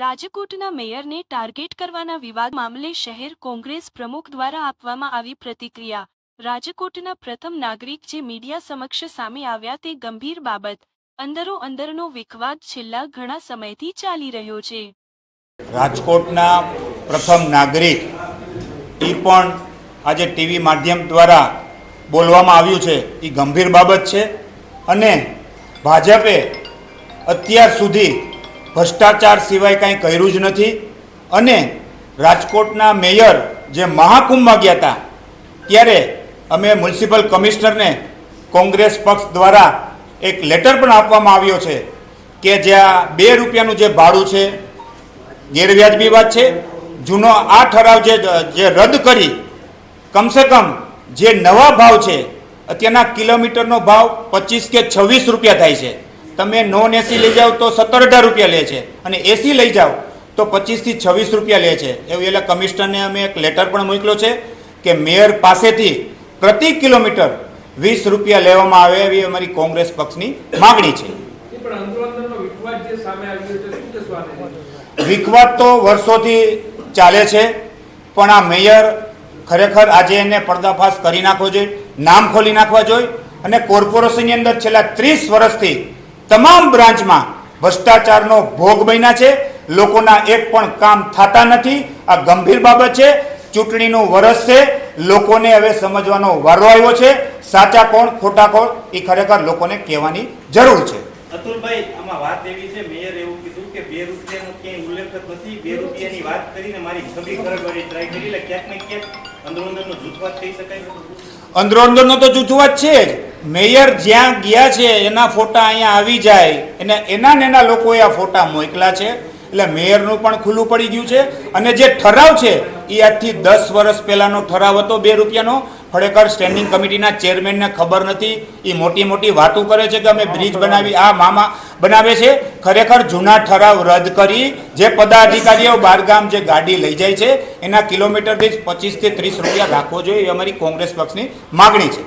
રાજકોટના મેયરને ટાર્ગેટ કરવાના વિવાદ મામલે શહેર કોંગ્રેસ પ્રમુખ દ્વારા આપવામાં આવી પ્રતિક્રિયા। રાજકોટના પ્રથમ નાગરિક જે મીડિયા સમક્ષ સામે આવ્યા તે ગંભીર બાબત। અંદરોઅંદરનો વિખવાદ છેલ્લા ઘણા સમયથી ચાલી રહ્યો છે। રાજકોટના પ્રથમ નાગરિક એ પણ આજે ટીવી માધ્યમ દ્વારા બોલવામાં આવ્યું છે એ ગંભીર બાબત છે અને ભાજપે અત્યાર સુધી ભ્રષ્ટાચાર સિવાય કાંઈ કર્યું જ નથી અને રાજકોટના મેયર જે મહાકુંભમાં ગયા હતા ત્યારે અમે મ્યુનિસિપલ કમિશનરને કોંગ્રેસ પક્ષ દ્વારા એક લેટર પણ આપવામાં આવ્યો છે કે જ્યાં 2 રૂપિયાનું જે ભાડું છે ગેરવ્યાજબી વાત છે। જૂનો આ ઠરાવ જે રદ કરી કમસે કમ જે નવા ભાવ છે અત્યારના કિલોમીટરનો ભાવ 25 કે 26 રૂપિયા થાય છે। તમે નોન એસી લઈ જાઓ તો 17-18 રૂપિયા લે છે અને એસી લઈ જાઓ તો 25 થી 26 રૂપિયા લે છે। એવું એટલે કમિશનરને અમે એક લેટર પણ મોકલ્યો છે કે મેયર પાસેથી પ્રતિ કિલોમીટર 20 રૂપિયા લેવામાં આવે એવી અમારી કોંગ્રેસ પક્ષની માગણી છે। વિખવાદ તો વર્ષોથી ચાલે છે પણ આ મેયર ખરેખર આજે એને પર્દાફાશ કરી નાખવો જોઈએ, નામ ખોલી નાખવા જોઈએ અને કોર્પોરેશનની અંદર છેલ્લા 30 વર્ષથી તમામ બ્રાન્ચમાં ભ્રષ્ટાચારનો ભોગ બન્યા છે। લોકોના એક પણ કામ થતા નથી। આ ગંભીર બાબત છે। ચૂંટણીનું વર્ષ છે, લોકોને હવે સમજવાનો વારો આવ્યો છે। સાચા કોણ ખોટા કોણ એ ખરેખર લોકોને કહેવાની જરૂર છે। અતુલભાઈ, આમાં વાત એવી છે, મેયર એવું કીધું કે 2 રૂપિયાનો ક્યાંય ઉલ્લેખ જ નથી। 2 રૂપિયાની વાત કરીને મારી છબી ખરાબવાની ટ્રાય કરી, એટલે ક્યાંક ને ક્યાંક અંદરોઅંદરનો જૂથવાદ થઈ શકાય। અંદરોઅંદરનો તો જૂથવાદ છે જ। મેયર જ્યાં ગયા છે એના ફોટા અહીંયા આવી જાય અને એના લોકોએ આ ફોટા મોકલા છે એટલે મેયરનું પણ ખુલ્લું પડી ગયું છે। અને જે ઠરાવ છે એ આજથી 10 વર્ષ પહેલાનો ઠરાવ હતો 2 રૂપિયાનો। ખરેખર સ્ટેન્ડિંગ કમિટીના ચેરમેનને ખબર નથી, એ મોટી મોટી વાતો કરે છે કે અમે બ્રિજ બનાવી, આ મામા બનાવે છે। ખરેખર જૂના ઠરાવ રદ કરી જે પદાધિકારીઓ બહારગામ જે ગાડી લઈ જાય છે એના કિલોમીટર દીઠ 25 થી 30 રૂપિયા રાખવો જોઈએ એ અમારી કોંગ્રેસ પક્ષની માગણી છે।